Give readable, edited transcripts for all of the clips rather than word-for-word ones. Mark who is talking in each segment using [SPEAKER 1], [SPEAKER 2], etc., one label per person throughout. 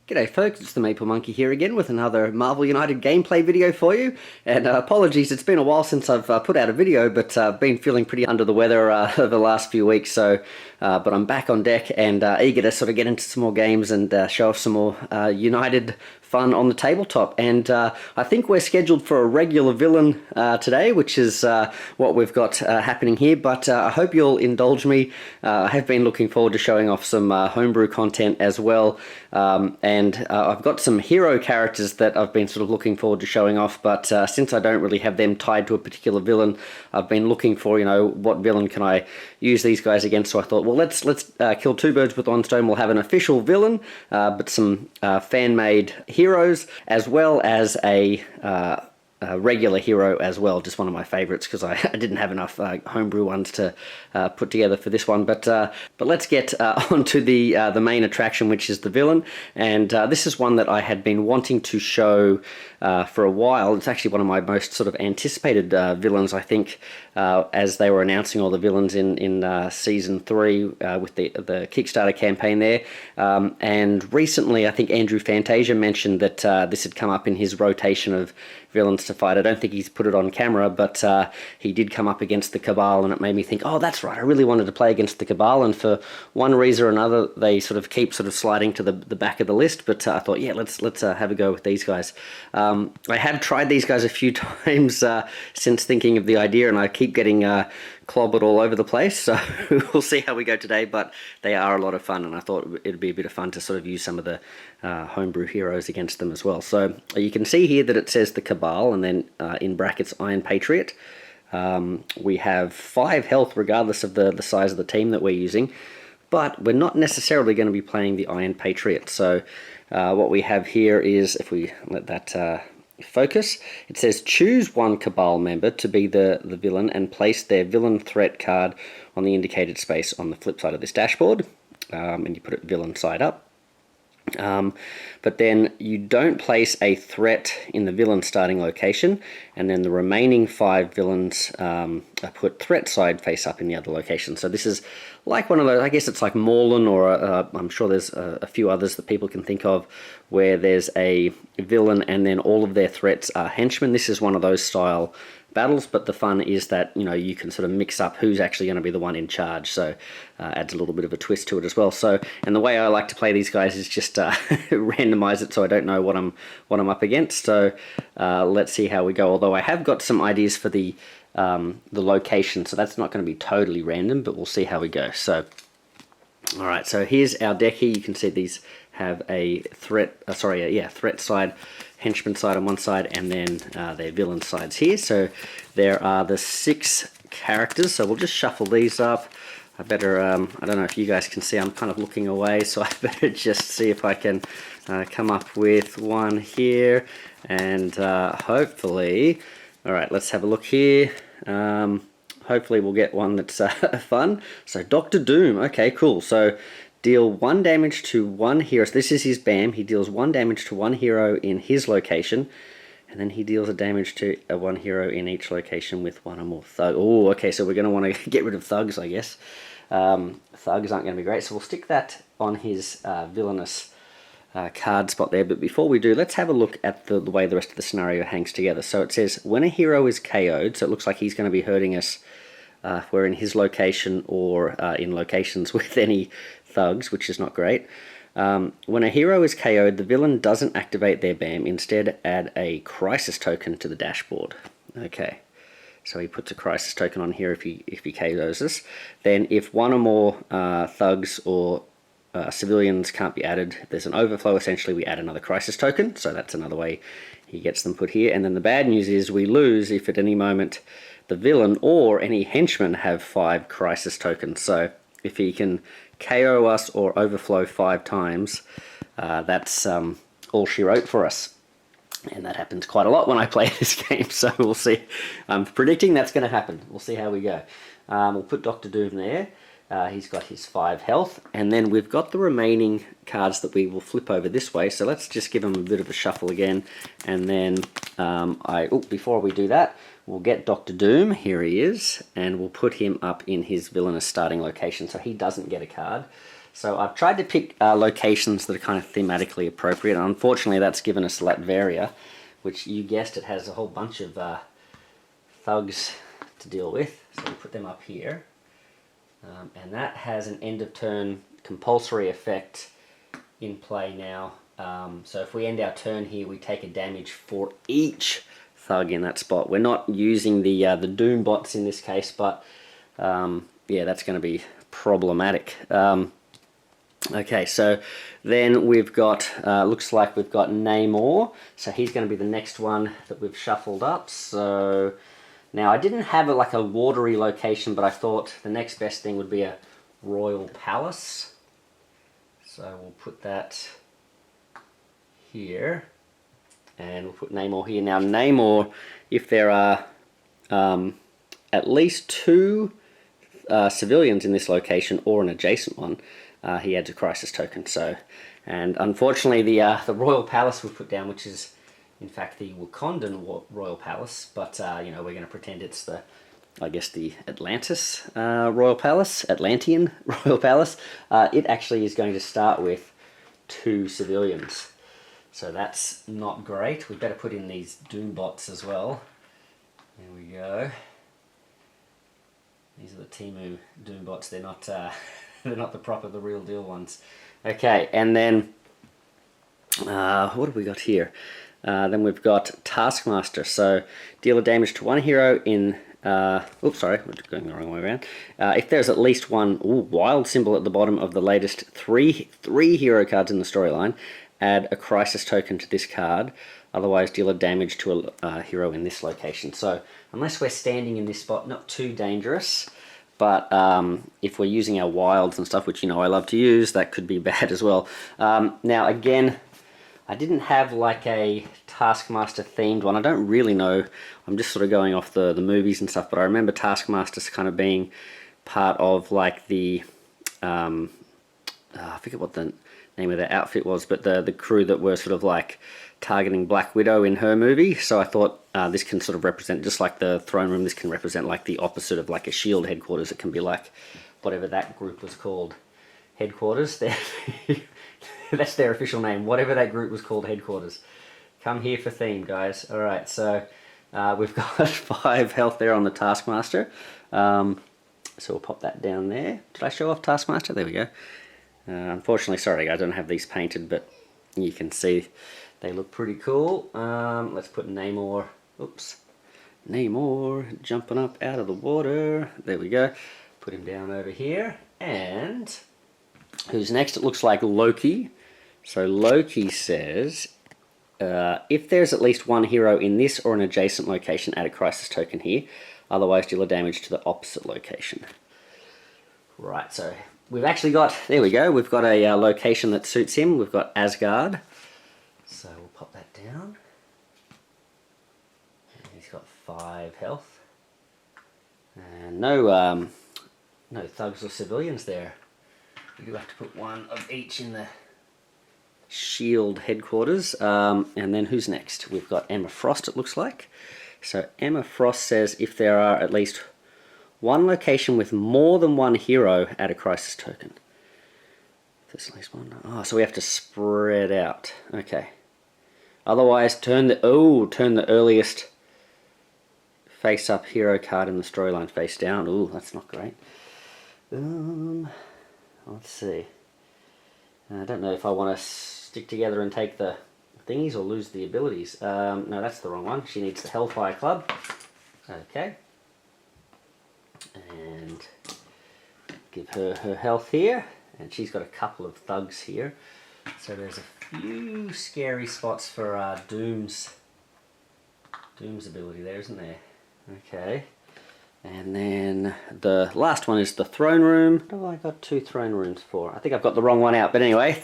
[SPEAKER 1] G'day folks, it's the Maple Monkey here again with another Marvel United gameplay video for you. And apologies, it's been a while since I've put out a video, but I've been feeling pretty under the weather over the last few weeks. So, but I'm back on deck and eager to sort of get into some more games and show off some more United fun on the tabletop. And I think we're scheduled for a regular villain today, which is what we've got happening here. But I hope you'll indulge me. I have been looking forward to showing off some homebrew content as well. And I've got some hero characters that I've been sort of looking forward to showing off, but since I don't really have them tied to a particular villain, I've been looking for, what villain can I use these guys against. So I thought, well, let's kill two birds with one stone. We'll have an official villain, but some fan-made heroes, as well as a regular hero as well, just one of my favorites because I didn't have enough homebrew ones to put together for this one. But let's get onto the main attraction, which is the villain. And this is one that I had been wanting to show for a while. It's actually one of my most sort of anticipated villains, I think, as they were announcing all the villains in Season 3 with the Kickstarter campaign there. And recently, I think Andrew Fantasia mentioned that this had come up in his rotation of villains to fight. I don't think he's put it on camera, but he did come up against the Cabal, and it made me think, oh, that's right, I really wanted to play against the Cabal, and for one reason or another, they sort of keep sliding to the back of the list, but I thought, yeah, let's have a go with these guys. I have tried these guys a few times since thinking of the idea, and I keep getting clobbered all over the place, so we'll see how we go today, but they are a lot of fun, and I thought it'd be a bit of fun to sort of use some of the homebrew heroes against them as well. So you can see here that it says the Cabal, and then in brackets Iron Patriot. We have 5 health regardless of the size of the team that we're using, but we're not necessarily going to be playing the Iron Patriot. So what we have here is, if we let that focus, it says choose one Cabal member to be the villain and place their villain threat card on the indicated space on the flip side of this dashboard, and you put it villain side up. But then you don't place a threat in the villain starting location, and then the remaining 5 villains are put threat side face up in the other location. So this is like one of those, I guess it's like Morlun, or I'm sure there's a few others that people can think of, where there's a villain and then all of their threats are henchmen. This is one of those style battles, but the fun is that you can sort of mix up who's actually going to be the one in charge, so adds a little bit of a twist to it as well. So, and the way I like to play these guys is just randomize it so I don't know what I'm up against. So let's see how we go. Although I have got some ideas for the location, so that's not going to be totally random, but we'll see how we go. So all right, so here's our deck here. You can see these have a threat side, henchman side on one side, and then their villain sides here. So there are the 6 characters, so we'll just shuffle these up. I better, I don't know if you guys can see, I'm kind of looking away, so I better just see if I can come up with one here, and hopefully, all right, let's have a look here. Hopefully we'll get one that's fun. So Dr. Doom, okay, cool. So deal 1 damage to 1 hero. So this is his BAM. He deals 1 damage to 1 hero in his location, and then he deals a damage to 1 hero in each location with 1 or more thugs. Oh, okay, so we're going to want to get rid of thugs, I guess. Thugs aren't going to be great, so we'll stick that on his villainous card spot there. But before we do, let's have a look at the way the rest of the scenario hangs together. So it says when a hero is KO'd, so it looks like he's going to be hurting us if we're in his location or in locations with any thugs, which is not great. When a hero is KO'd, the villain doesn't activate their BAM. Instead, add a crisis token to the dashboard. Okay, so he puts a crisis token on here if he KOs us. Then if 1 or more thugs or civilians can't be added, if there's an overflow, essentially we add another crisis token. So that's another way he gets them put here. And then the bad news is we lose if at any moment the villain or any henchman have 5 crisis tokens. So if he can KO us or overflow 5 times, that's all she wrote for us. And that happens quite a lot when I play this game, so we'll see. I'm predicting that's going to happen. We'll see how we go. We'll put Dr. Doom there. He's got his 5 health, and then we've got the remaining cards that we will flip over this way. So let's just give him a bit of a shuffle again, and then before we do that, we'll get Dr. Doom. Here he is, and we'll put him up in his villainous starting location, so he doesn't get a card. So I've tried to pick locations that are kind of thematically appropriate, and unfortunately that's given us Latveria, which you guessed it has a whole bunch of thugs to deal with. So we put them up here. And that has an end of turn compulsory effect in play now. So if we end our turn here, we take a damage for each thug in that spot. We're not using the Doom bots in this case, but yeah, that's going to be problematic. Okay, so then we've got, looks like we've got Namor. So he's going to be the next one that we've shuffled up. So now I didn't have like a watery location, but I thought the next best thing would be a royal palace. So we'll put that here, and we'll put Namor here. Now Namor, if there are at least 2 civilians in this location or an adjacent one, he adds a crisis token. So, and unfortunately the royal palace we put down, which is in fact the Wakandan royal palace, but you know, we're going to pretend it's the, I guess, the Atlantis royal palace, Atlantean royal palace. It actually is going to start with 2 civilians. So that's not great. We better put in these Doom bots as well. There we go. These are the Timu Doom bots. They're not they're not the real deal ones. Okay, and then what have we got here? Then we've got Taskmaster. So deal a damage to 1 hero in. Oops, sorry, we're going the wrong way around. If there's at least one wild symbol at the bottom of the latest three hero cards in the storyline, add a crisis token to this card. Otherwise, deal a damage to a hero in this location. So unless we're standing in this spot, not too dangerous. But if we're using our wilds and stuff, which you know I love to use, that could be bad as well. Now again, I didn't have like a Taskmaster themed one. I don't really know. I'm just sort of going off the movies and stuff, but I remember Taskmaster's kind of being part of like the, I forget what the name of their outfit was, but the crew that were sort of like targeting Black Widow in her movie. So I thought this can sort of represent, just like the throne room, this can represent like the opposite of like a SHIELD headquarters. It can be like whatever that group was called, headquarters. That's their official name, whatever that group was called, headquarters. Come here for theme, guys. Alright, so we've got 5 health there on the Taskmaster. So we'll pop that down there. Did I show off Taskmaster? There we go. Unfortunately, sorry, I don't have these painted, but you can see they look pretty cool. Let's put Namor, oops, Namor jumping up out of the water. There we go. Put him down over here. And who's next? It looks like Loki. So Loki says, if there's at least 1 hero in this or an adjacent location, add a crisis token here. Otherwise, deal a damage to the opposite location. Right, so we've actually got, there we go, we've got a location that suits him. We've got Asgard. So we'll pop that down. And he's got 5 health. And no thugs or civilians there. We do have to put 1 of each in the SHIELD headquarters. And then who's next? We've got Emma Frost, it looks like. So Emma Frost says if there are at least 1 location with more than 1 hero, add a crisis token. There's at least 1. Oh, so we have to spread out. Okay. Otherwise, turn the earliest face-up hero card in the storyline face down. Ooh, that's not great. Let's see. I don't know if I want to stick together and take the thingies or lose the abilities. No, that's the wrong one. She needs the Hellfire Club. Okay. And give her her health here. And she's got a couple of thugs here. So there's a few scary spots for Doom's ability there, isn't there? Okay. And then the last one is the throne room. What have I got 2 throne rooms for? I think I've got the wrong one out, but anyway,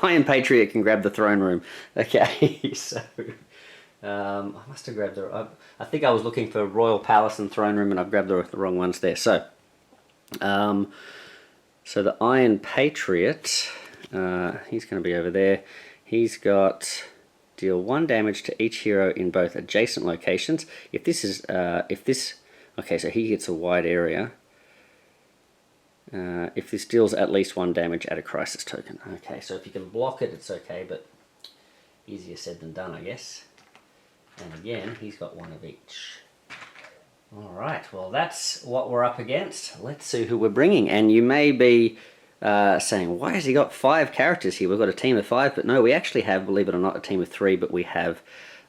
[SPEAKER 1] Iron Patriot can grab the throne room. Okay, so I must have grabbed I think I was looking for Royal Palace and throne room, and I've grabbed the wrong ones there. So, so the Iron Patriot, he's going to be over there. He's got deal 1 damage to each hero in both adjacent locations. If this is, okay, so he hits a wide area. If this deals at least 1 damage, add a crisis token. Okay, so if you can block it, it's okay, but easier said than done, I guess. And again, he's got 1 of each. Alright, well that's what we're up against. Let's see who we're bringing. And you may be saying, why has he got 5 characters here? We've got a team of 5, but no, we actually have, believe it or not, a team of 3, but we have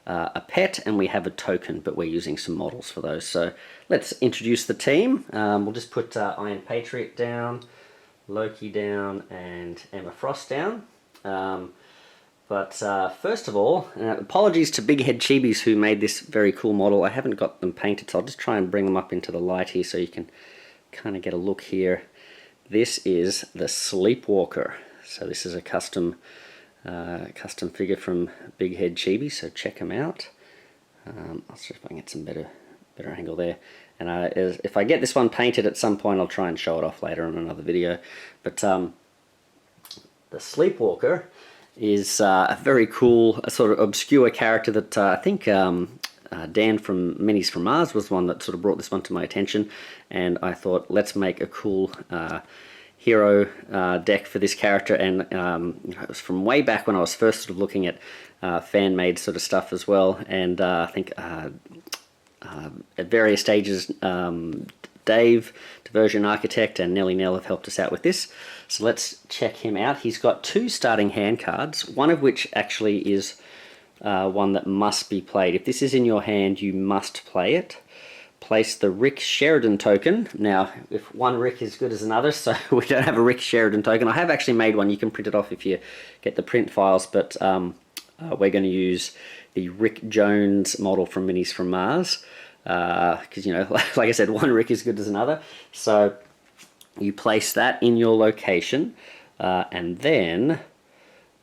[SPEAKER 1] a pet and we have a token, but we're using some models for those. So let's introduce the team. We'll just put Iron Patriot down, Loki down, and Emma Frost down. But first of all, apologies to Big Head Chibis who made this very cool model. I haven't got them painted, so I'll just try and bring them up into the light here so you can kind of get a look here. This is the Sleepwalker. So this is a custom figure from Big Head Chibis, so check him out. I'll see if I can get some better angle there. And if I get this one painted at some point, I'll try and show it off later in another video. But the Sleepwalker is a very cool, sort of obscure character that I think Dan from Minis from Mars was one that sort of brought this one to my attention, and I thought let's make a cool hero deck for this character. And it was from way back when I was first sort of looking at fan-made sort of stuff as well, and I think at various stages Dave, Diversion Architect, and Nelly Nell have helped us out with this. So let's check him out. He's got 2 starting hand cards, one of which actually is one that must be played. If this is in your hand, you must play it. Place the Rick Sheridan token. Now, if one Rick is good as another, so we don't have a Rick Sheridan token. I have actually made one. You can print it off if you get the print files, but we're going to use the Rick Jones model from Minis from Mars. Because, you know, like I said, one Rick is good as another. So you place that in your location, and then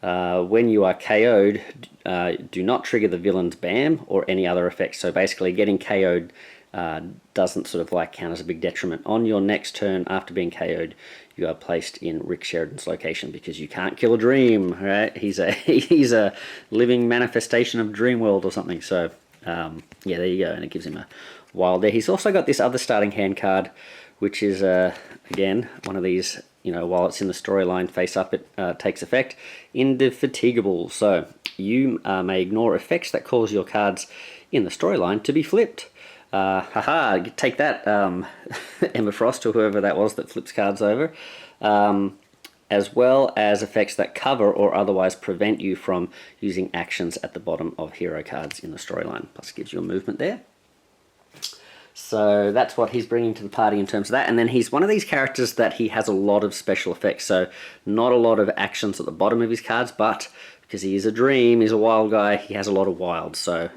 [SPEAKER 1] when you are KO'd, do not trigger the villain's BAM or any other effects. So basically getting KO'd doesn't sort of like count as a big detriment. On your next turn after being KO'd, you are placed in Rick Sheridan's location because you can't kill a dream, right? He's a living manifestation of Dreamworld or something. So yeah, there you go, and it gives him a wild there. He's also got this other starting hand card, which is again one of these, you know, while it's in the storyline face up, it takes effect. Indefatigable. So you may ignore effects that cause your cards in the storyline to be flipped. Haha, take that, Emma Frost or whoever that was that flips cards over. As well as effects that cover or otherwise prevent you from using actions at the bottom of hero cards in the storyline. Plus gives you a movement there. So that's what he's bringing to the party in terms of that. And then he's one of these characters that he has a lot of special effects. So not a lot of actions at the bottom of his cards, but because he is a dream, he's a wild guy, he has a lot of wild. So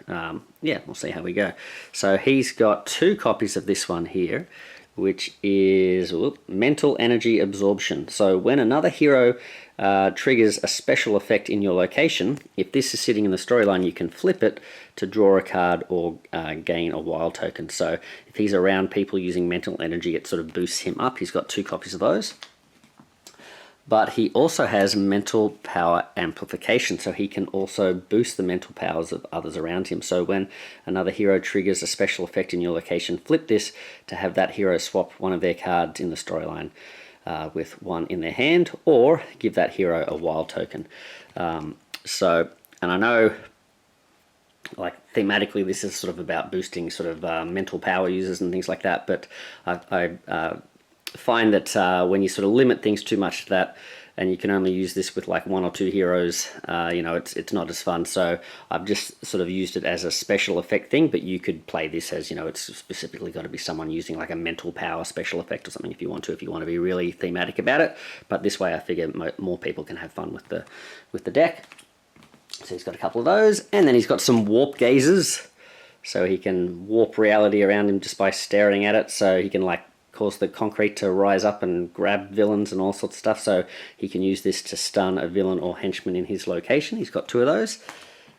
[SPEAKER 1] yeah, we'll see how we go. So he's got 2 copies of this one here, which is mental energy absorption. So when another hero triggers a special effect in your location, if this is sitting in the storyline, you can flip it to draw a card or gain a wild token. So if he's around people using mental energy, it sort of boosts him up. He's got 2 copies of those. But he also has mental power amplification, so he can also boost the mental powers of others around him. So when another hero triggers a special effect in your location, flip this to have that hero swap one of their cards in the storyline with one in their hand, or give that hero a wild token. And I know, like, thematically this is sort of about boosting sort of mental power users and things like that, but I find that when you sort of limit things too much to that, and you can only use this with like 1 or 2 heroes, you know, it's not as fun. So I've just sort of used it as a special effect thing, but you could play this as, you know, it's specifically got to be someone using like a mental power special effect or something if you want to be really thematic about it. But this way I figure more people can have fun with the deck. So he's got a couple of those, and then he's got some warp gazers, so he can warp reality around him just by staring at it. So he can like cause the concrete to rise up and grab villains and all sorts of stuff. So he can use this to stun a villain or henchman in his location. He's got 2 of those.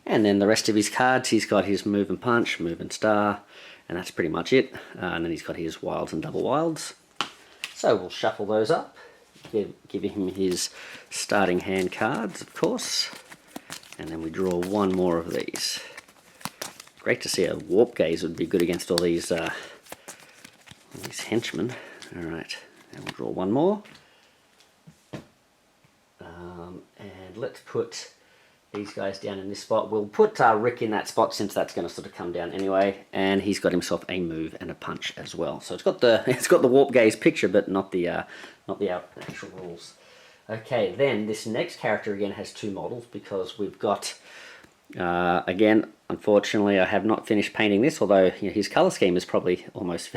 [SPEAKER 1] And then the rest of his cards, he's got his move and punch, move and star, and that's pretty much it. And then he's got his wilds and double wilds. So we'll shuffle those up, give him his starting hand cards, of course. And then we draw 1 more of these. Great to see a warp gaze would be good against all these henchmen. Alright, And we'll draw one more. And let's put these guys down in this spot. We'll put Rick in that spot since that's going to sort of come down anyway. And he's got himself a move and a punch as well. So it's got the warp gaze picture, but not the actual rules. Okay, then this next character again has two models because we've got again, unfortunately, I have not finished painting this, although his color scheme is probably almost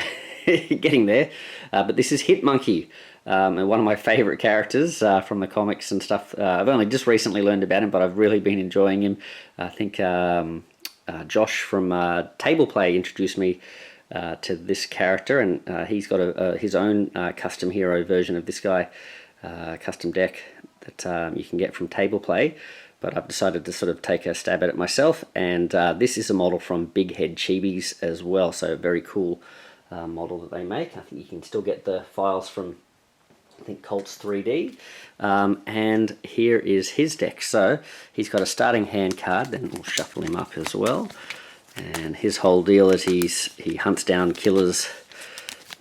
[SPEAKER 1] getting there. But this is Hit Monkey. And one of my favorite characters from the comics and stuff. I've only just recently learned about him, but I've really been enjoying him. I think Josh from Table Play introduced me to this character, and he's got his own custom hero version of this guy, custom deck that you can get from Table Play. But I've decided to sort of take a stab at it myself, and this is a model from Big Head Chibis as well, so a very cool model that they make. I think you can still get the files from, I think, Colts 3D. And here is his deck. So he's got a starting hand card, then we'll shuffle him up as well. And his whole deal is he hunts down killers.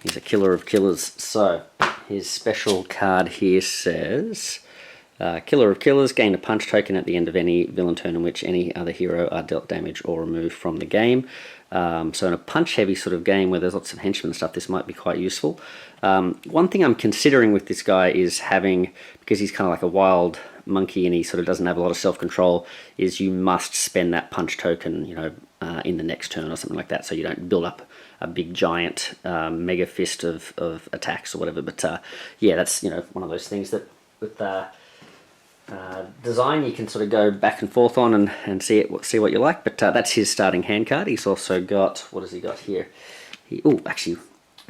[SPEAKER 1] He's a killer of killers. So his special card here says, Killer of Killers, gain a punch token at the end of any villain turn in which any other hero are dealt damage or removed from the game. So in a punch-heavy sort of game where there's lots of henchmen and stuff, this might be quite useful. One thing I'm considering with this guy is having, because he's kind of like a wild monkey and he sort of doesn't have a lot of self-control, is you must spend that punch token, in the next turn or something like that, so you don't build up a big giant mega fist of attacks or whatever. But yeah, that's one of those things that with design you can sort of go back and forth on and see what you like. But that's his starting hand card. He's also got, what has he got here? Actually,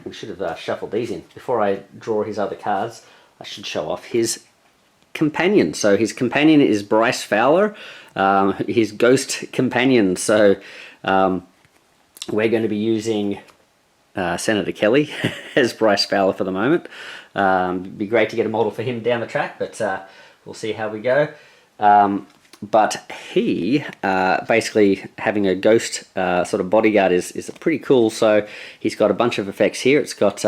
[SPEAKER 1] we should have shuffled these in before I draw his other cards. I should show off his companion. So his companion is Bryce Fowler, his ghost companion. So we're going to be using Senator Kelly as Bryce Fowler for the moment. It'd be great to get a model for him down the track, but we'll see how we go. But he, basically having a ghost sort of bodyguard is pretty cool. So he's got a bunch of effects here. It's got,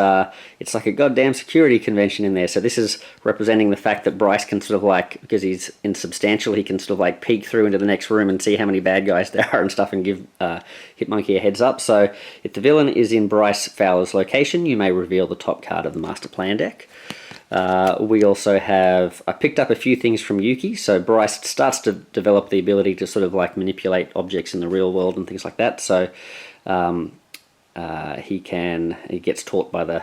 [SPEAKER 1] it's like a goddamn security convention in there. So this is representing the fact that Bryce can sort of like, because he's insubstantial, he can sort of like peek through into the next room and see how many bad guys there are and stuff and give Hit Monkey a heads up. So if the villain is in Bryce Fowler's location, you may reveal the top card of the Master Plan deck. We also have, I picked up a few things from Yuki. So Bryce starts to develop the ability to sort of like manipulate objects in the real world and things like that. So he gets taught by the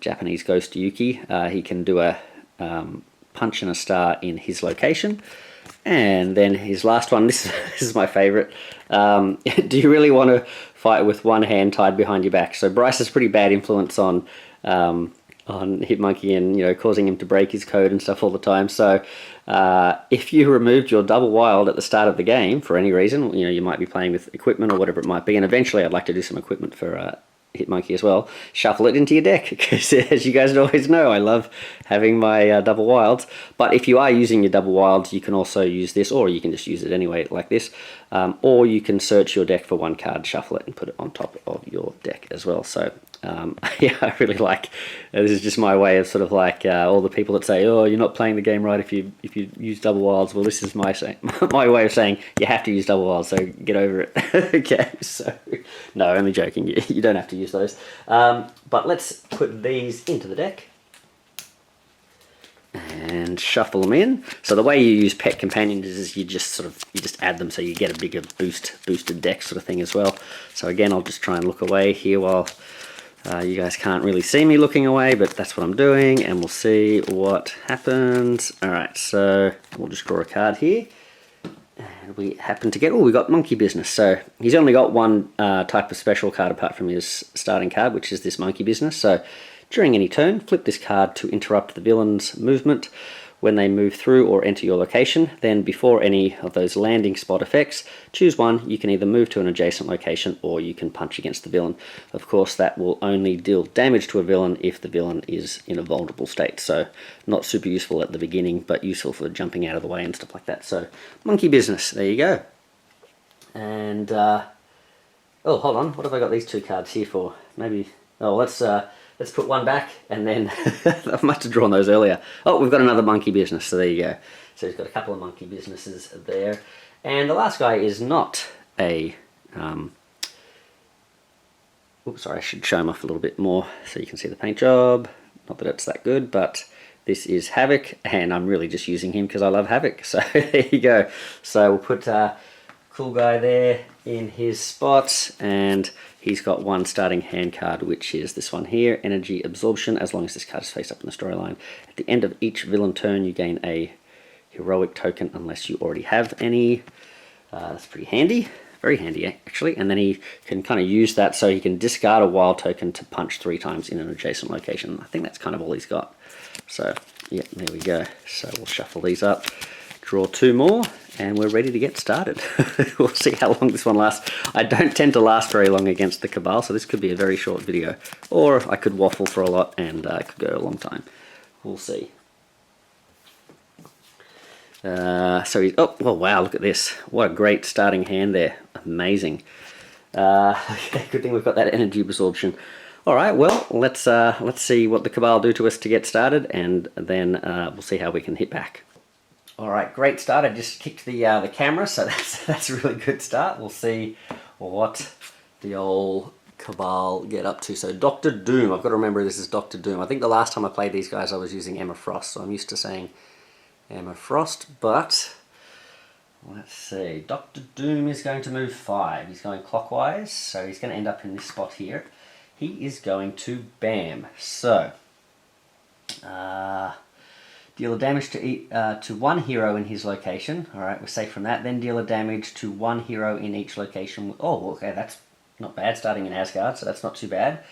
[SPEAKER 1] Japanese ghost Yuki. He can do a punch and a star in his location. And then his last one, this is my favorite. Do you really want to fight with one hand tied behind your back? So Bryce has pretty bad influence on Hit Monkey and causing him to break his code and stuff all the time. So if you removed your double wild at the start of the game for any reason, you might be playing with equipment or whatever it might be, and eventually I'd like to do some equipment for Hit Monkey as well, shuffle it into your deck, because as you guys always know, I love having my double wilds. But if you are using your double wilds, you can also use this, or you can just use it anyway like this, or you can search your deck for one card, shuffle it and put it on top of your deck as well. So yeah, I really like, this is just my way of sort of like all the people that say, oh, you're not playing the game right if you use double wilds. Well, this is my way of saying you have to use double wilds, so get over it. Okay, so no, only joking, you don't have to use those. But let's put these into the deck and shuffle them in. So the way you use pet companions is you just add them so you get a bigger boosted deck sort of thing as well. So again, I'll just try and look away here while you guys can't really see me looking away, but that's what I'm doing, and we'll see what happens. Alright, so we'll just draw a card here. And we happen to get, we got Monkey Business. So he's only got one type of special card apart from his starting card, which is this Monkey Business. So during any turn, flip this card to interrupt the villain's movement when they move through or enter your location. Then before any of those landing spot effects, choose one. You can either move to an adjacent location or you can punch against the villain. Of course, that will only deal damage to a villain if the villain is in a vulnerable state. So not super useful at the beginning, but useful for jumping out of the way and stuff like that. So Monkey Business, there you go. And oh, hold on, what have I got these two cards here for? Maybe, oh, let's let's put one back, and then I must have drawn those earlier. Oh, we've got another monkey business, so there you go. So he's got a couple of monkey businesses there. And the last guy is not a... oops, sorry, I should show him off a little bit more so you can see the paint job. Not that it's that good, but this is Havok, and I'm really just using him because I love Havok. So there you go. So we'll put cool guy there in his spot, and he's got one starting hand card, which is this one here, Energy Absorption, as long as this card is face up in the storyline. At the end of each villain turn, you gain a heroic token unless you already have any. That's pretty handy. Very handy, actually. And then he can kind of use that so he can discard a wild token to punch 3 times in an adjacent location. I think that's kind of all he's got. So, yeah, there we go. So we'll shuffle these up, draw 2 more, and we're ready to get started. We'll see how long this one lasts. I don't tend to last very long against the Cabal, so this could be a very short video. Or I could waffle for a lot, and it could go a long time. We'll see. So he's, oh, well, wow, look at this. What a great starting hand there. Amazing. Okay, good thing we've got that energy absorption. All right, well, let's see what the Cabal do to us to get started, and then we'll see how we can hit back. All right, great start. I just kicked the camera, so that's a really good start. We'll see what the old Cabal get up to. So Dr. Doom, I've got to remember this is Dr. Doom. I think the last time I played these guys I was using Emma Frost, so I'm used to saying Emma Frost, but let's see. Dr. Doom is going to move 5. He's going clockwise, so he's going to end up in this spot here. He is going to bam. So, deal a damage to 1 hero in his location. Alright, we're safe from that. Then deal a damage to 1 hero in each location. Oh, okay, that's not bad, starting in Asgard, so that's not too bad.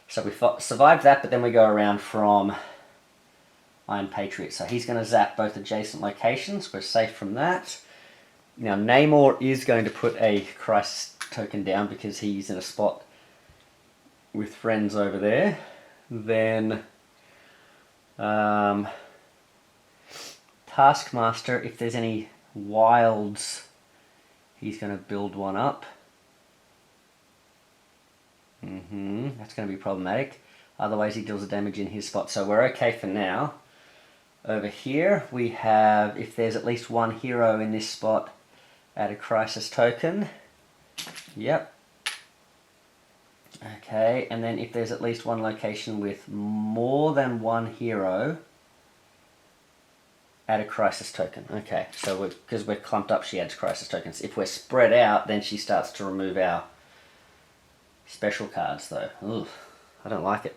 [SPEAKER 1] So we survived that, but then we go around from Iron Patriot. So he's going to zap both adjacent locations. We're safe from that. Now Namor is going to put a crisis token down because he's in a spot with friends over there. Then Taskmaster, if there's any wilds, he's going to build one up. That's going to be problematic. Otherwise he deals the damage in his spot. So we're okay for now. Over here we have, if there's at least 1 hero in this spot, add a crisis token. Yep. Okay, and then if there's at least 1 location with more than 1 hero, add a crisis token. Okay, so because we're clumped up, she adds crisis tokens. If we're spread out, then she starts to remove our special cards though. Ugh, I don't like it.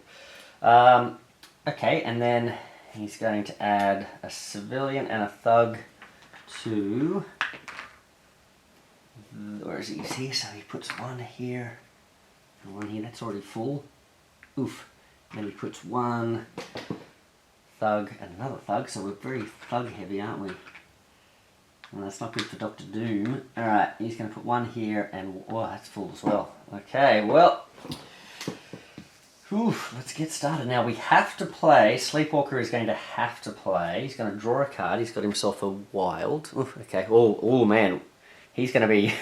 [SPEAKER 1] Okay, and then he's going to add a civilian and a thug to... Where is he? See, so he puts 1 here and 1 here. That's already full. Oof. Then he puts 1 thug and another thug. So we're very thug heavy, aren't we? And that's not good for Dr. Doom. Alright, he's going to put 1 here and... Oh, that's full as well. Okay, well... Oof, let's get started. Now we have to play, Sleepwalker is going to have to play. He's going to draw a card. He's got himself a wild. Oof, okay, oh man. He's going to be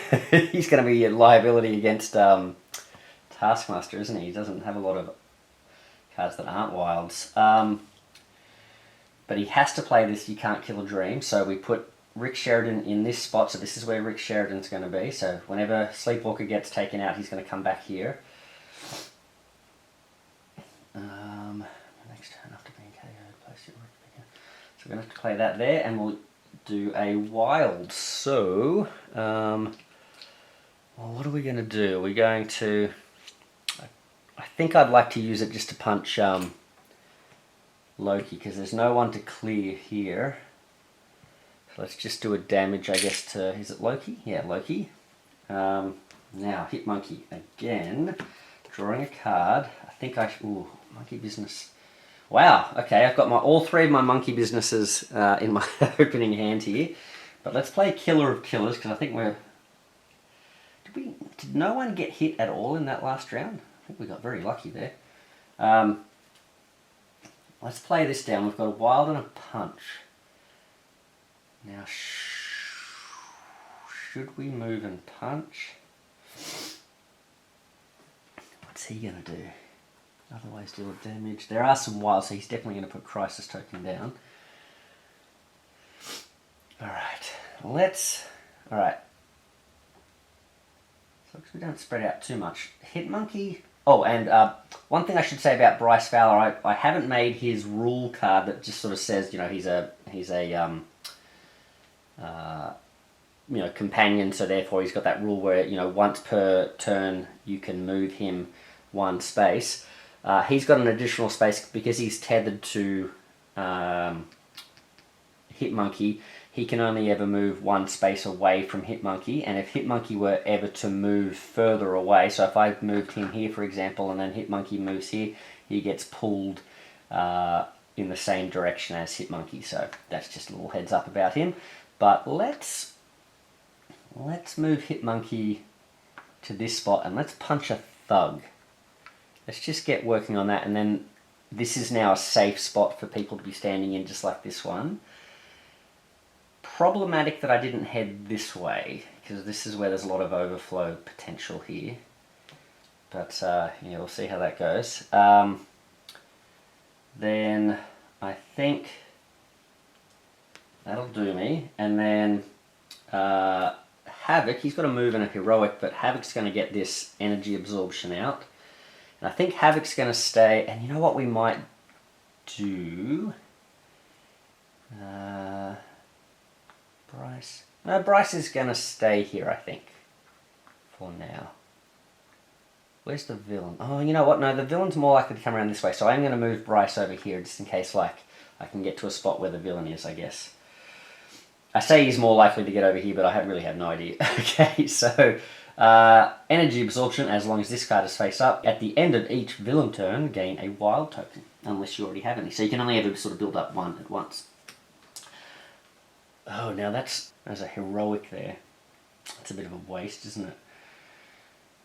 [SPEAKER 1] he's going to be a liability against Taskmaster, isn't he? He doesn't have a lot of cards that aren't wilds. But he has to play this You Can't Kill a Dream. So we put Rick Sheridan in this spot. So this is where Rick Sheridan's going to be. So whenever Sleepwalker gets taken out, he's going to come back here. Next turn after being KO'd, place your Rick again. So we're going to have to play that there, and we'll do a wild. So, well, what are we going to do? We're going to... I think I'd like to use it just to punch Loki, because there's no one to clear here. So let's just do a damage, I guess, to... Is it Loki? Yeah, Loki. Now, Hit Monkey again. Drawing a card. I think I... Ooh, monkey business. Wow, okay, I've got all 3 of my monkey businesses in my opening hand here. But let's play Killer of Killers, because I think we're... Did no one get hit at all in that last round? I think we got very lucky there. Let's play this down. We've got a wild and a punch. Now, should we move and punch? What's he going to do? Otherwise deal damage. There are some wilds, so he's definitely going to put Crisis Token down. Alright, alright. So we don't spread out too much. Hit Monkey. Oh, and one thing I should say about Bryce Fowler, I haven't made his rule card that just sort of says, you know, he's a you know, companion, so therefore he's got that rule where, you know, once per turn you can move him one space. He's got an additional space because he's tethered to Hit Monkey. He can only ever move one space away from Hit Monkey, and if Hit Monkey were ever to move further away, so if I moved him here, for example, and then Hit Monkey moves here, he gets pulled in the same direction as Hit Monkey. So that's just a little heads up about him. But let's move Hit Monkey to this spot and let's punch a thug. Let's just get working on that, and then this is now a safe spot for people to be standing in, just like this one. Problematic that I didn't head this way, because this is where there's a lot of overflow potential here. But yeah, we'll see how that goes. Then I think that'll do me. And then Havok, he's got a move and a heroic, but Havok's going to get this energy absorption out. And I think Havok's going to stay, and you know what we might do? Bryce. No, Bryce is going to stay here, I think, for now. Where's the villain? Oh, you know what? No, the villain's more likely to come around this way, so I'm going to move Bryce over here just in case, like, I can get to a spot where the villain is, I guess. I say he's more likely to get over here, but I really have no idea. Okay, so energy absorption, as long as this card is face up. At the end of each villain turn, gain a wild token, unless you already have any. So you can only ever sort of build up one at once. Oh, now there's a heroic there. That's a bit of a waste, isn't it?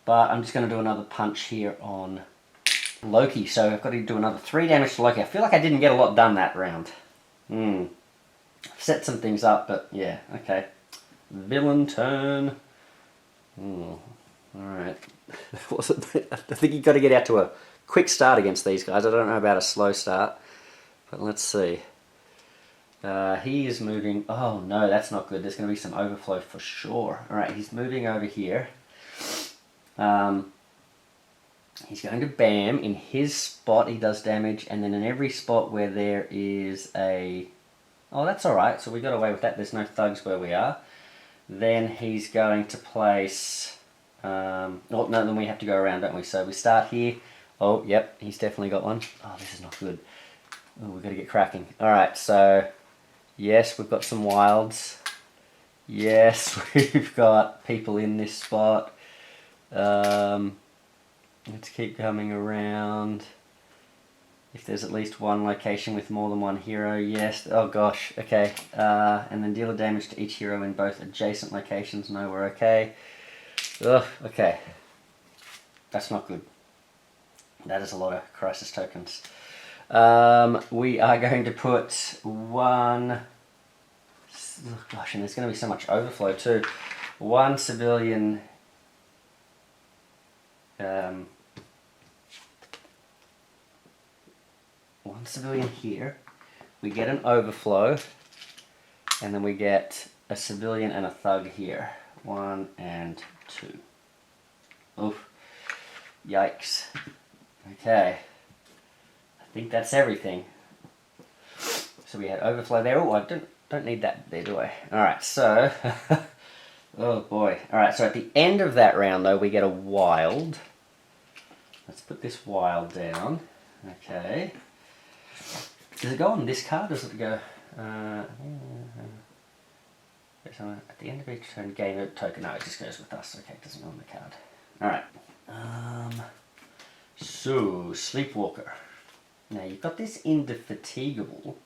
[SPEAKER 1] But I'm just going to do another punch here on Loki. So I've got to do another 3 damage to Loki. I feel like I didn't get a lot done that round. I've set some things up, but yeah, okay. Villain turn. Alright. I think you've got to get out to a quick start against these guys. I don't know about a slow start, but let's see. He is moving. Oh no, that's not good. There's going to be some overflow for sure. Alright, he's moving over here. He's going to bam. In his spot he does damage, and then in every spot where there is a... Oh, that's alright, so we got away with that. There's no thugs where we are. Then he's going to place... oh, no, then we have to go around, don't we? So we start here. Oh, yep, he's definitely got one. Oh, this is not good. Oh, we've got to get cracking. Alright, so... Yes, we've got some wilds. Yes, we've got people in this spot. Let's keep coming around. If there's at least one location with more than one hero, yes. Oh gosh, okay. And then deal damage to each hero in both adjacent locations. No, we're okay. Ugh, okay. That's not good. That is a lot of crisis tokens. We are going to put one... Oh gosh, and there's going to be so much overflow too. One civilian... one civilian here. We get an overflow. And then we get a civilian and a thug here. 1 and 2. Oof. Yikes. Okay. I think that's everything. So we had overflow there. Oh, I don't need that there, do I? Alright, so... oh boy. Alright, so at the end of that round, though, we get a wild. Let's put this wild down. Okay. Does it go on this card, or does it go... at the end of each turn, gain a token. No, it just goes with us. Okay, it doesn't go on the card. Alright. So, Sleepwalker. Now, you've got this Indefatigable.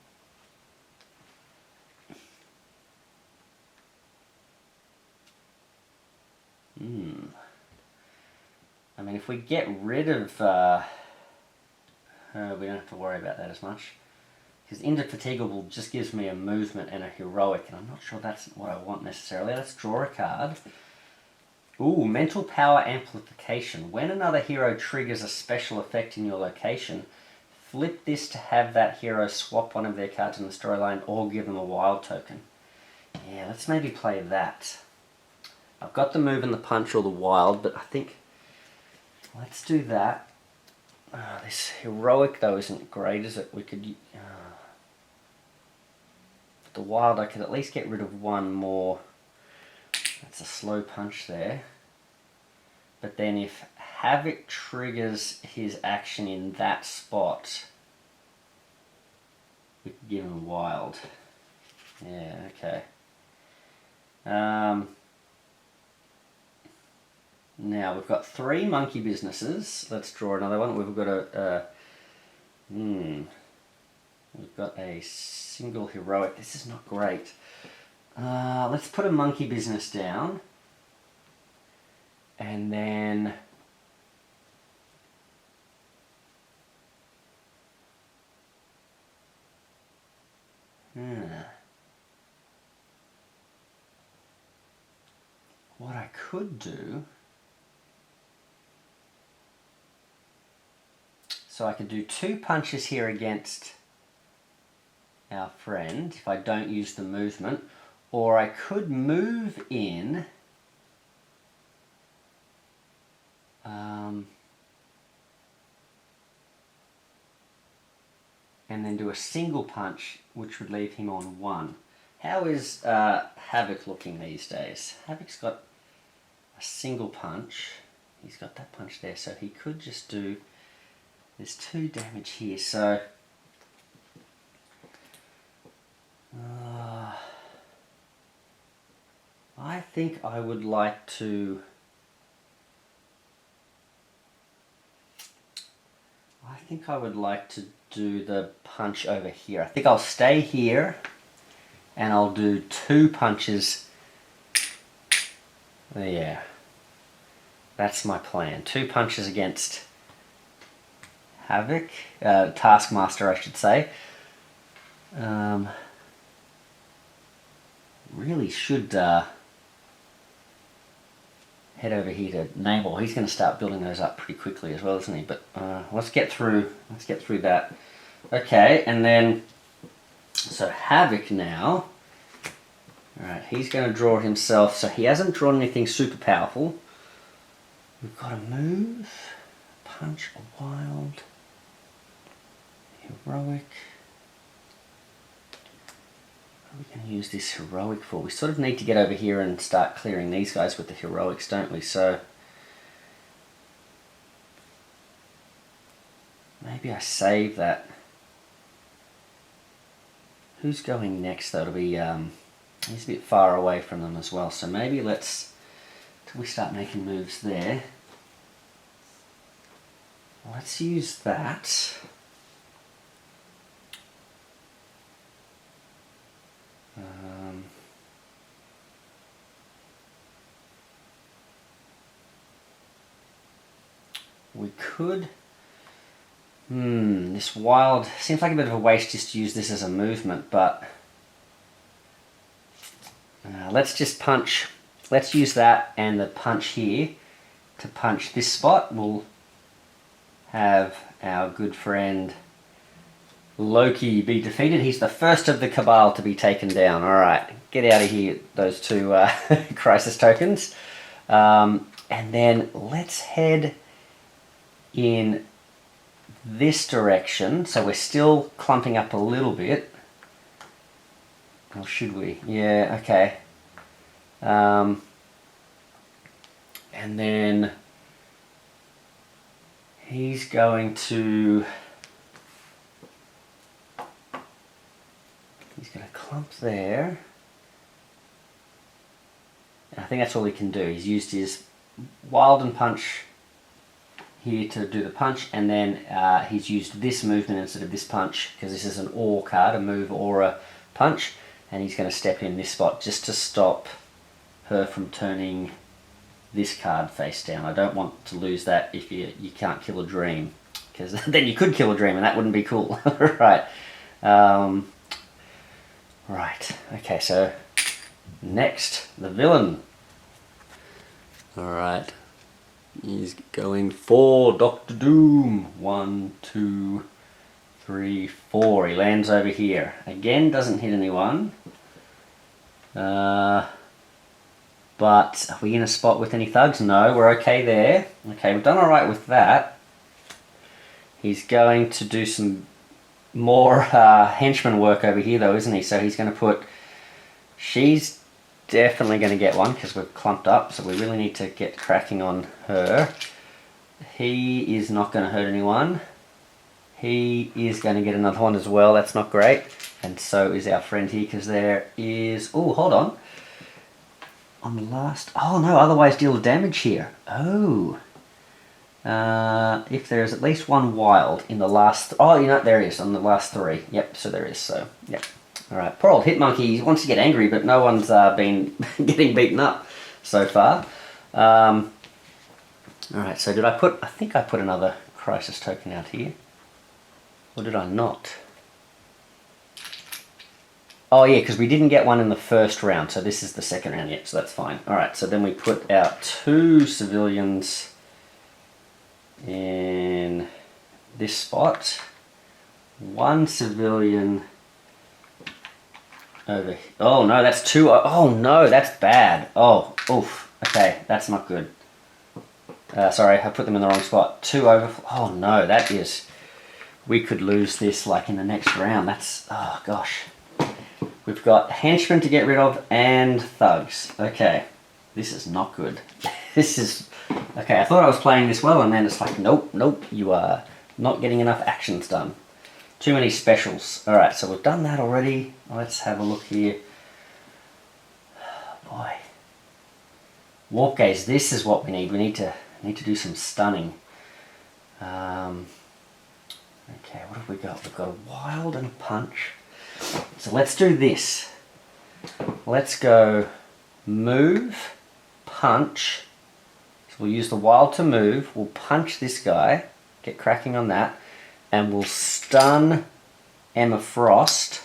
[SPEAKER 1] I mean, if we get rid of... we don't have to worry about that as much. Because Indefatigable just gives me a movement and a heroic, and I'm not sure that's what I want necessarily. Let's draw a card. Ooh, mental power amplification. When another hero triggers a special effect in your location, flip this to have that hero swap one of their cards in the storyline or give them a wild token. Yeah, let's maybe play that. I've got the move and the punch or the wild, but I think let's do that. This heroic though isn't great, is it? We could the wild, I could at least get rid of one more. That's a slow punch there. But then if Havok triggers his action in that spot, we could give him wild. Yeah, okay. Now we've got 3 monkey businesses. Let's draw another one. We've got we've got a single heroic. This is not great. Let's put a monkey business down. And then what I could do, so I could do 2 punches here against our friend if I don't use the movement, or I could move in and then do a single punch, which would leave him on 1. How is Havok looking these days? Havok's got a single punch. He's got that punch there, so he could just do... There's 2 damage here, so... I think I would like to... do the punch over here. I think I'll stay here and I'll do 2 punches. Yeah, that's my plan. 2 punches against Havok, Taskmaster I should say. Really should head over here to Namor. He's going to start building those up pretty quickly as well, isn't he? But let's get through that. Okay, and then so Havok now. All right, he's going to draw himself. So he hasn't drawn anything super powerful. We've got a move, punch, a wild, heroic. What are we going to use this heroic for? We sort of need to get over here and start clearing these guys with the heroics, don't we? So maybe I save that. Who's going next though? It'll be he's a bit far away from them as well. So maybe let's till we start making moves there. Let's use that. We could... this wild... Seems like a bit of a waste just to use this as a movement, but... let's just punch... Let's use that and the punch here to punch this spot. We'll have our good friend Loki be defeated. He's the first of the Cabal to be taken down. Alright, get out of here, those 2 crisis tokens. And then let's head in this direction. So we're still clumping up a little bit. Or should we? Yeah, okay. And then he's going to... He's going to clump there. And I think that's all he can do. He's used his wild and punch here to do the punch, and then he's used this movement instead of this punch, because this is an or card, a move or a punch, and he's going to step in this spot just to stop her from turning this card face down. I don't want to lose that if you can't kill a dream, because then you could kill a dream and that wouldn't be cool. Right. Right, okay, so next, the villain. Alright. He's going for Dr. Doom. 1, 2, 3, 4. He lands over here. Again, doesn't hit anyone. But are we in a spot with any thugs? No, we're okay there. Okay, we've done alright with that. He's going to do some more henchman work over here though, isn't he? So he's going to put... She's definitely going to get one because we're clumped up, so we really need to get cracking on her. He is not going to hurt anyone. He is going to get another one as well. That's not great. And so is our friend here, because there is... Oh, hold on. On the last... Oh, no, otherwise deal damage here. Oh. If there is at least one wild in the last... Oh, you know, there is on the last 3. Yep, so there is. So, yep. Alright, poor old Hit Monkey wants to get angry, but no one's been getting beaten up so far. Alright, so did I put... I think I put another crisis token out here. Or did I not? Oh yeah, because we didn't get one in the first round, so this is the second round yet, so that's fine. Alright, so then we put out 2 civilians in this spot. 1 civilian over here. Oh no, that's 2. Oh no, that's bad. Oh, oof. Okay, that's not good. Sorry, I put them in the wrong spot. 2 over... Oh no, that is... We could lose this like in the next round. That's... Oh gosh. We've got henchmen to get rid of and thugs. Okay, this is not good. This is... Okay, I thought I was playing this well and then it's like, nope, nope, you are not getting enough actions done. Too many specials. Alright, so we've done that already. Let's have a look here. Oh, boy. Warp gaze, this is what we need. We need to do some stunning. Okay, what have we got? We've got a wild and a punch. So let's do this. Let's go move, punch. So we'll use the wild to move. We'll punch this guy, get cracking on that, and we'll stun Emma Frost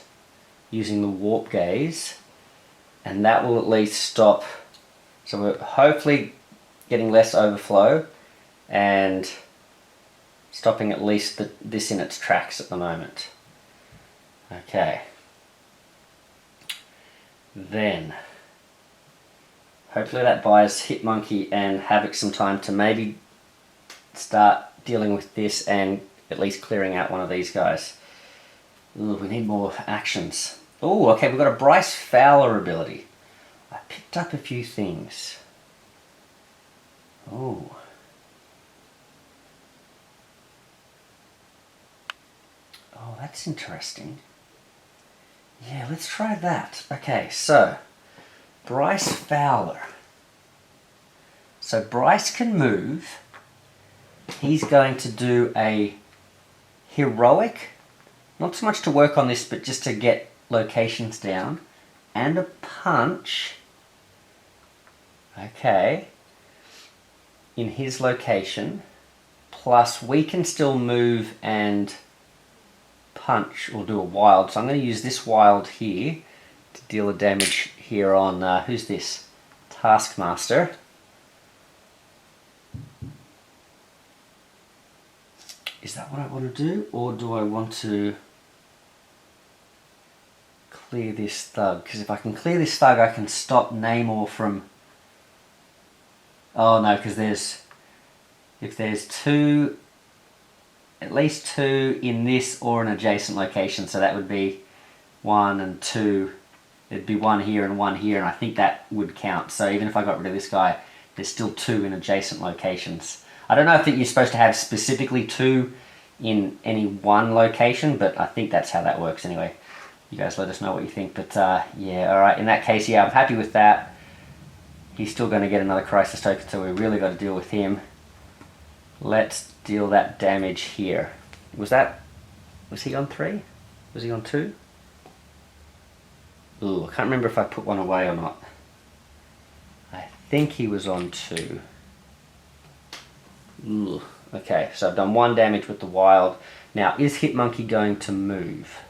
[SPEAKER 1] using the warp gaze, and that will at least stop. So we're hopefully getting less overflow and stopping at least this in its tracks at the moment. Okay. Then, hopefully that buys Hit Monkey and Havok some time to maybe start dealing with this and at least clearing out one of these guys. Ooh, we need more actions. Ooh, okay, we've got a Bryce Fowler ability. I picked up a few things. Ooh. Oh, that's interesting. Yeah, let's try that. Okay, so Bryce Fowler. So Bryce can move. He's going to do a heroic, not so much to work on this, but just to get locations down, and a punch. Okay, in his location. Plus, we can still move and punch or do a wild. So I'm going to use this wild here to deal the damage here on, who's this? Taskmaster. Is that what I want to do? Or do I want to clear this thug? Because if I can clear this thug, I can stop Namor from... Oh no, because if there's 2... At least 2 in this or an adjacent location, so that would be 1 and 2. It'd be 1 here and 1 here, and I think that would count. So even if I got rid of this guy, there's still 2 in adjacent locations. I don't know if you're supposed to have specifically 2 in any one location, but I think that's how that works anyway. You guys let us know what you think, but yeah, alright, in that case, yeah, I'm happy with that. He's still going to get another crisis token, so we really got to deal with him. Let's deal that damage here. Was he on 3? Was he on 2? Ooh, I can't remember if I put one away or not. I think he was on 2. Ooh, okay, so I've done 1 damage with the wild. Now, is Hit Monkey going to move?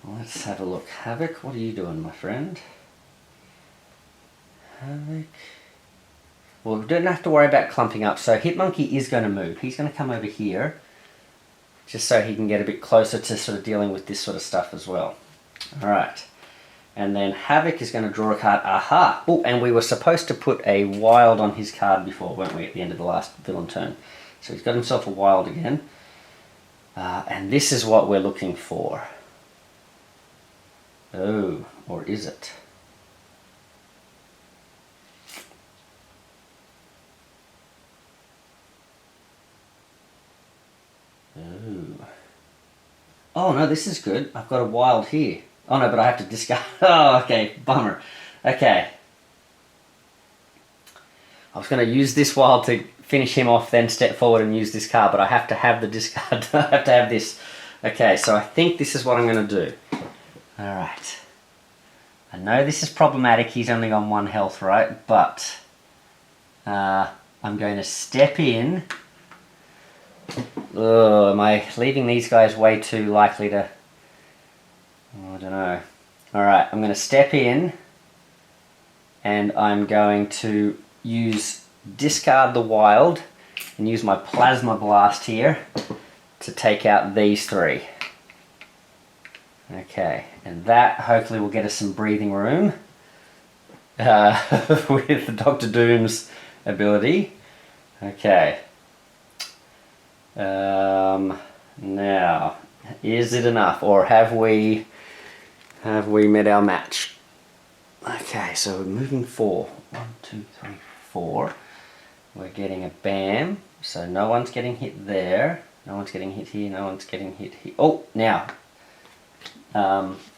[SPEAKER 1] Let's have a look. Havok, what are you doing, my friend? Havok. Well, we don't have to worry about clumping up. So Hit Monkey is going to move. He's going to come over here, just so he can get a bit closer to sort of dealing with this sort of stuff as well. All right. And then Havok is going to draw a card. Aha! Oh, and we were supposed to put a wild on his card before, weren't we, at the end of the last villain turn. So he's got himself a wild again. And this is what we're looking for. Oh, or is it? Oh no, this is good. I've got a wild here. Oh no, but I have to discard. Oh, okay, bummer. Okay. I was going to use this wild to finish him off, then step forward and use this card, but I have to have the discard. I have to have this. Okay, so I think this is what I'm going to do. Alright. I know this is problematic. He's only on 1 health, right? But I'm going to step in. Oh, am I leaving these guys way too likely to... Oh, I don't know. Alright, I'm going to step in and I'm going to discard the wild and use my plasma blast here to take out these 3. Okay, and that hopefully will get us some breathing room with Dr. Doom's ability. Okay. Now, is it enough, or have we met our match? Okay, so we're moving 4. 1, 2, 3, 4. We're getting a bam, so no one's getting hit there. No one's getting hit here. No one's getting hit here. Oh, now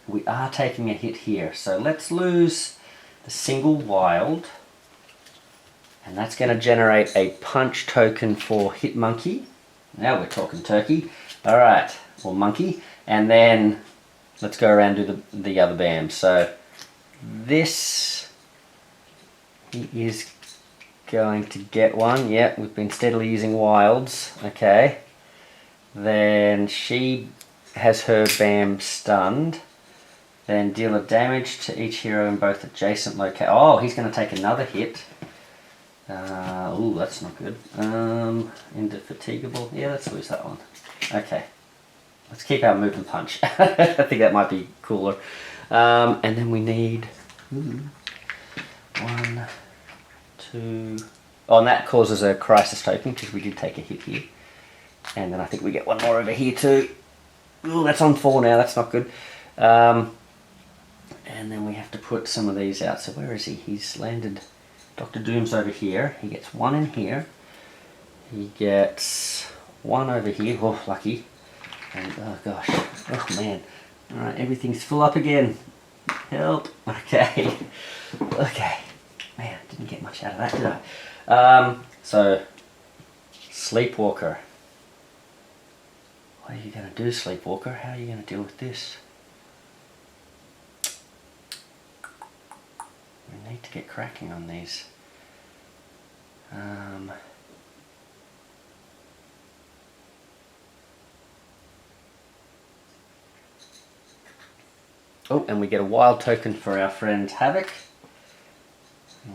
[SPEAKER 1] we are taking a hit here, so let's lose the single wild, and that's going to generate a punch token for Hit Monkey. Now we're talking turkey. Alright, or monkey. And then let's go around and do the other bam. So this, he is going to get one. Yep, we've been steadily using wilds. Okay. Then she has her bam stunned. Then deal a damage to each hero in both adjacent locations. Oh, he's going to take another hit. Ooh, that's not good. Indefatigable. Yeah, let's lose that one. Okay. Let's keep our movement punch. I think that might be cooler. And then we need 1, 2... Oh, and that causes a crisis token because we did take a hit here. And then I think we get one more over here too. Ooh, that's on 4 now. That's not good. And then we have to put some of these out. So where is he? He's landed... Dr. Doom's over here. He gets 1 in here. He gets 1 over here. Oh, lucky. And, oh gosh. Oh man. Alright, everything's full up again. Help. Okay. Okay. Man, didn't get much out of that, did I? So, Sleepwalker. What are you going to do, Sleepwalker? How are you going to deal with this? We need to get cracking on these. Oh, and we get a wild token for our friend Havok.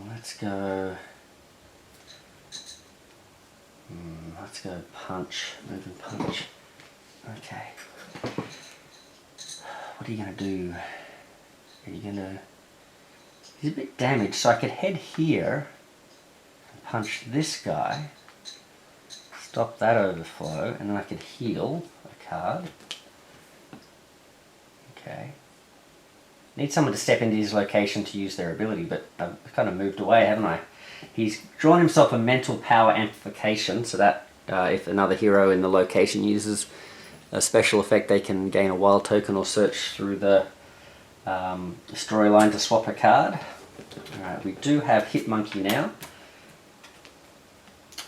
[SPEAKER 1] Let's go. Let's go punch. Move and punch. Okay. What are you going to do? Are you going to... He's a bit damaged, so I could head here and punch this guy, stop that overflow, and then I could heal a card. Okay. Need someone to step into his location to use their ability, but I've kind of moved away, haven't I? He's drawn himself a mental power amplification, so that if another hero in the location uses a special effect, they can gain a wild token or search through the storyline to swap a card. Alright, we do have Hit Monkey now.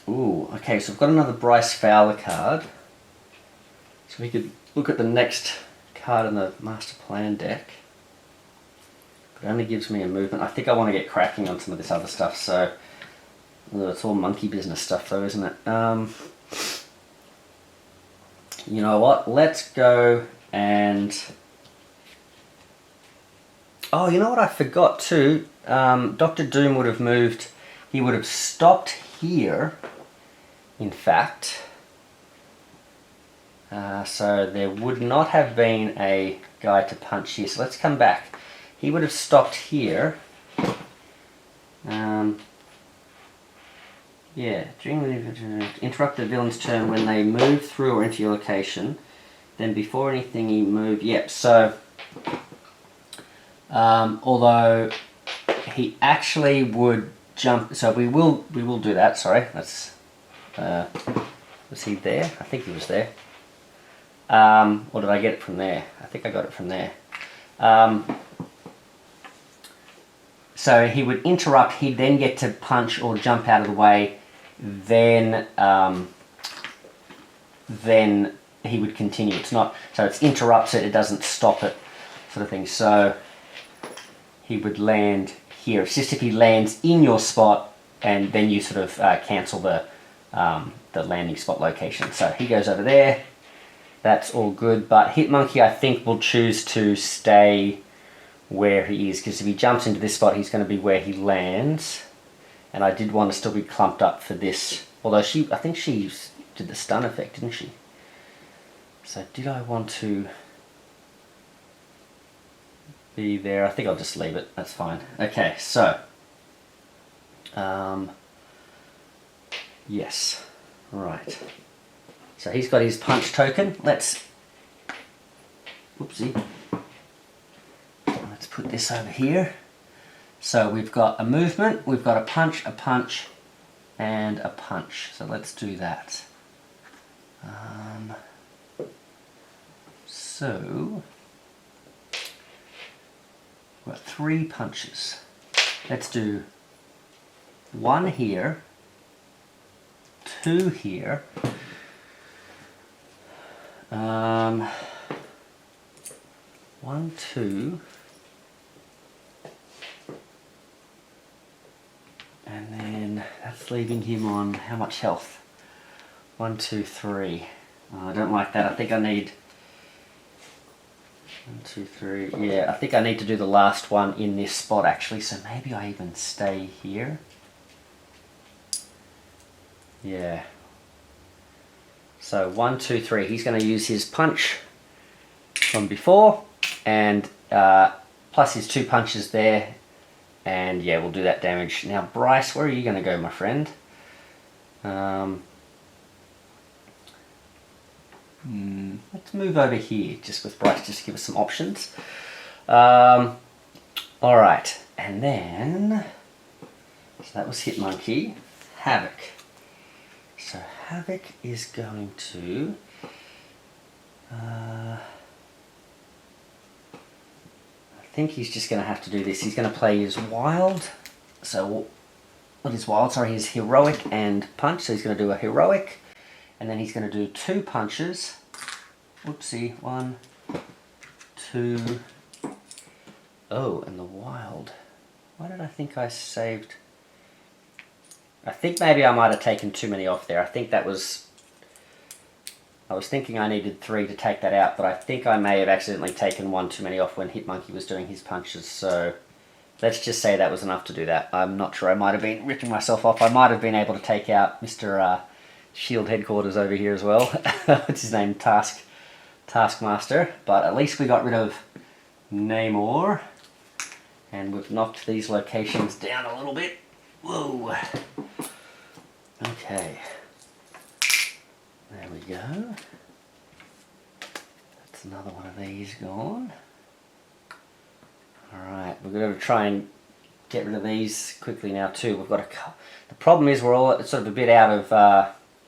[SPEAKER 1] Ooh, okay, so we've got another Bryce Fowler card. So we could look at the next card in the Master Plan deck. It only gives me a movement. I think I want to get cracking on some of this other stuff, so... It's all monkey business stuff though, isn't it? You know what? Let's go and Oh, you know what I forgot too? Dr. Doom would have moved, he would have stopped here, in fact. So there would not have been a guy to punch here. So let's come back. He would have stopped here. Yeah, interrupt the villain's turn when they move through or into your location. Then before anything he moved, yep, so although he actually would jump, so we will do that, sorry, let's, was he there? I think he was there. Or did I get it from there? I think I got it from there. So he would interrupt, he'd then get to punch or jump out of the way, then he would continue. It's not, so it's interrupts it, it doesn't stop it, sort of thing. So he would land here. It's just if he lands in your spot, and then you sort of cancel the landing spot location. So he goes over there. That's all good. But Hit Monkey, I think, will choose to stay where he is, because if he jumps into this spot, he's going to be where he lands. And I did want to still be clumped up for this. Although I think she did the stun effect, didn't she? So did I want to be there? I think I'll just leave it. That's fine. Okay, so yes, right. So he's got his punch token. Let's, whoopsie. Let's put this over here. So we've got a movement, we've got a punch, and a punch. So let's do that. So we've got 3 punches. Let's do 1 here, 2 here, 1, 2, and then that's leaving him on how much health? 1, 2, 3. Oh, I don't like that. I think I need 1, 2, 3. Yeah, I think I need to do the last one in this spot actually. So maybe I even stay here. Yeah. So 1, 2, 3. He's going to use his punch from before, and plus his 2 punches there. And yeah, we'll do that damage. Now, Bryce, where are you going to go, my friend? Let's move over here, just with Bryce, just to give us some options. Alright, and then, so that was Hit Monkey. Havok. So Havok is going to... I think he's just going to have to do this. He's going to play his wild. So, what is wild? Sorry, his heroic and punch. So he's going to do a heroic. And then he's going to do 2 punches. Whoopsie. 1, 2. Oh, and the wild. Why did I think I saved? I think maybe I might have taken too many off there. I think that was... I was thinking I needed 3 to take that out, but I think I may have accidentally taken 1 too many off when Hit Monkey was doing his punches, so let's just say that was enough to do that. I'm not sure. I might have been ripping myself off. I might have been able to take out Mr. Shield Headquarters over here as well. What's his name? Taskmaster. But at least we got rid of Namor, and we've knocked these locations down a little bit. Whoa. Okay. There we go. That's another one of these gone. Alright, we're going to try and get rid of these quickly now too. We've got a... The problem is we're all sort of a bit out of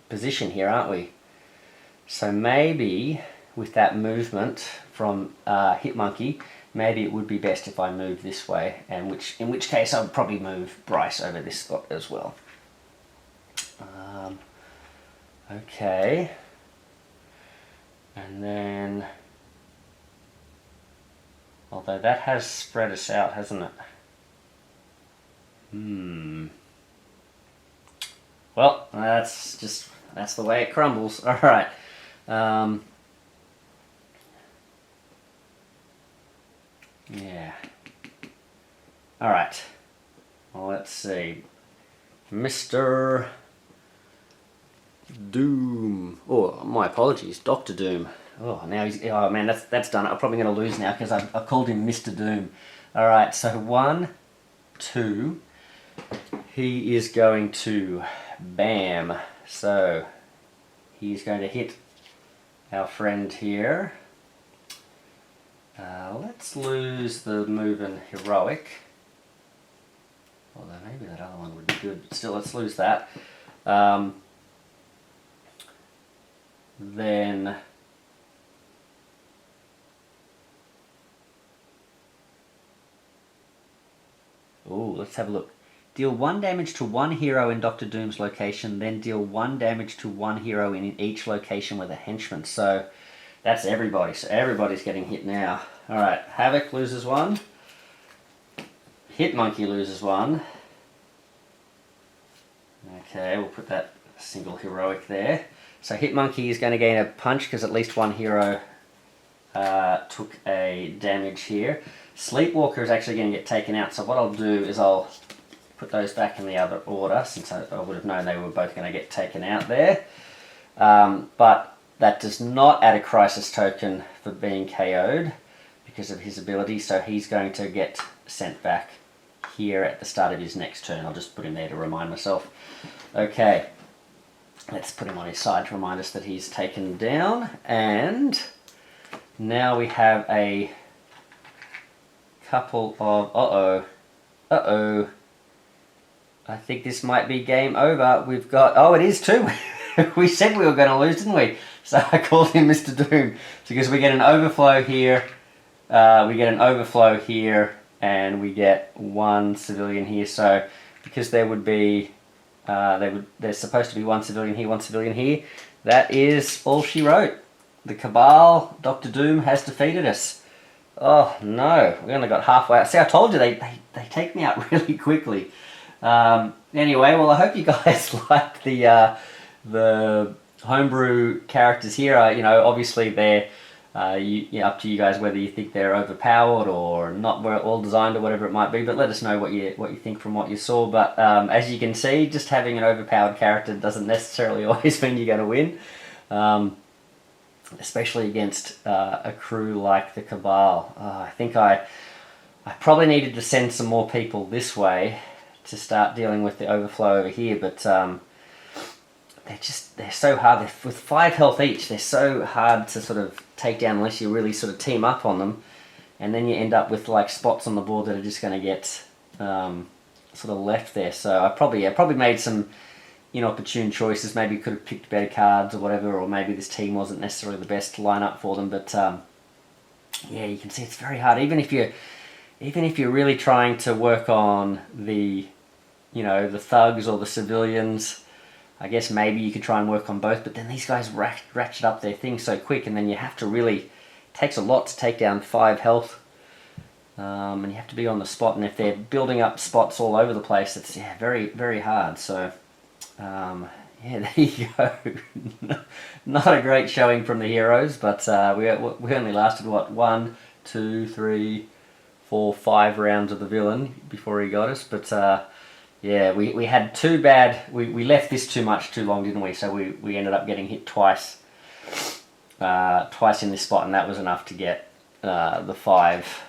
[SPEAKER 1] position here, aren't we? So maybe with that movement from Hit Monkey, maybe it would be best if I move this way, and in which case I would probably move Bryce over this spot as well. Okay, and then, although that has spread us out, hasn't it? Well, that's the way it crumbles. All right. Yeah. Alright. Well, let's see. Mr. Doom. Oh, my apologies. Dr. Doom. Oh, now he's... Oh, man, that's done. I'm probably going to lose now because I've called him Mr. Doom. Alright, so 1, 2. He is going to... Bam. So, he's going to hit our friend here. Let's lose the move in Heroic. Although maybe that other one would be good. But still, let's lose that. Then... Ooh, let's have a look. Deal 1 damage to 1 hero in Dr. Doom's location, then deal 1 damage to 1 hero in each location with a henchman. So that's everybody. So everybody's getting hit now. Alright, Havok loses 1. Hit Monkey loses 1. Okay, we'll put that single heroic there. So Hit Monkey is going to gain a punch because at least 1 hero took a damage here. Sleepwalker is actually going to get taken out. So what I'll do is I'll put those back in the other order since I would have known they were both going to get taken out there. But that does not add a crisis token for being KO'd because of his ability. So he's going to get sent back here at the start of his next turn. I'll just put him there to remind myself. Okay, let's put him on his side to remind us that he's taken down. And now we have a couple of... Uh-oh. I think this might be game over. We've got... Oh, it is too. We said we were going to lose, didn't we? So I called him Mr. Doom. Because we get an overflow here. And we get 1 civilian here. So because there would be... there's supposed to be 1 civilian here, 1 civilian here. That is all she wrote. The Cabal, Dr. Doom, has defeated us. Oh no, we only got halfway out. See, I told you, they take me out really quickly. Anyway, well, I hope you guys like the homebrew characters here. You know, obviously they're up to you guys whether you think they're overpowered or not well designed or whatever it might be. But let us know what you think from what you saw. But as you can see, just having an overpowered character doesn't necessarily always mean you're going to win. Especially against a crew like the Cabal. I think I probably needed to send some more people this way to start dealing with the overflow over here, but they're so hard. With 5 health each, they're so hard to sort of take down unless you really sort of team up on them, and then you end up with like spots on the board that are just going to get sort of left there. So I probably made some inopportune choices. Maybe could have picked better cards or whatever, or maybe this team wasn't necessarily the best lineup for them. But yeah, you can see it's very hard. Even if you're really trying to work on the the thugs or the civilians, I guess maybe you could try and work on both. But then these guys ratchet up their thing so quick, and then you have to really... It takes a lot to take down 5 health. And you have to be on the spot, and if they're building up spots all over the place, it's very, very hard. So yeah, there you go. Not a great showing from the heroes, but we only lasted what, 1, 2, 3, 4, 5 rounds of the villain before he got us. But yeah, we had too bad. We left this too long, didn't we? So we ended up getting hit twice in this spot, and that was enough to get the 5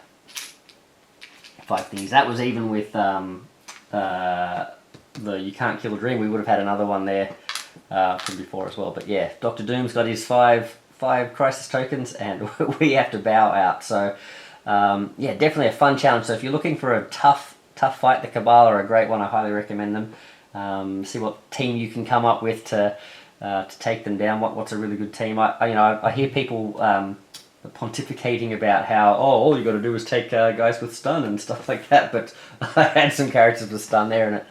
[SPEAKER 1] things. That was even with the You Can't Kill a Dream. We would have had another one there from before as well. But yeah, Dr. Doom's got his 5 crisis tokens, and we have to bow out. So yeah, definitely a fun challenge. So if you're looking for a tough fight, the Cabal are a great one. I highly recommend them. See what team you can come up with to take them down. What's a really good team? I hear people pontificating about how all you got to do is take guys with stun and stuff like that. But I had some characters with stun there, and it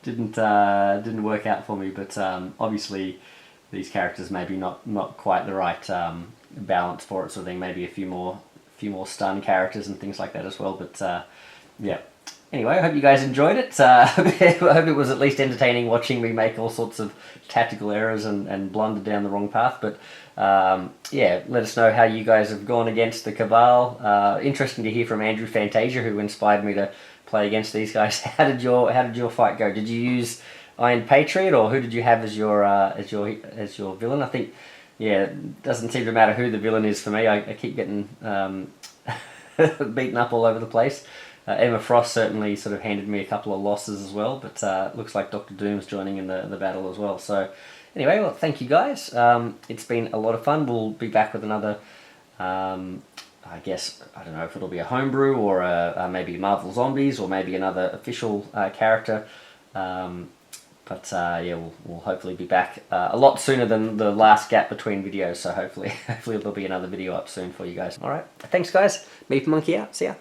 [SPEAKER 1] didn't work out for me. But obviously these characters maybe not quite the right balance for it. So then maybe a few more stun characters and things like that as well. But yeah. Anyway, I hope you guys enjoyed it. I hope it was at least entertaining watching me make all sorts of tactical errors and blunder down the wrong path. But yeah, let us know how you guys have gone against the Cabal. Interesting to hear from Andrew Fantasia, who inspired me to play against these guys. How did your fight go? Did you use Iron Patriot, or who did you have as your villain? I think, yeah, it doesn't seem to matter who the villain is for me. I keep getting beaten up all over the place. Emma Frost certainly sort of handed me a couple of losses as well, but looks like Dr. Doom's joining in the battle as well. So anyway, well, thank you guys. It's been a lot of fun. We'll be back with another, I guess, I don't know if it'll be a homebrew or maybe Marvel Zombies or maybe another official character. But yeah, we'll hopefully be back a lot sooner than the last gap between videos. So hopefully there'll be another video up soon for you guys. All right, thanks guys. Meep Monkey out. See ya.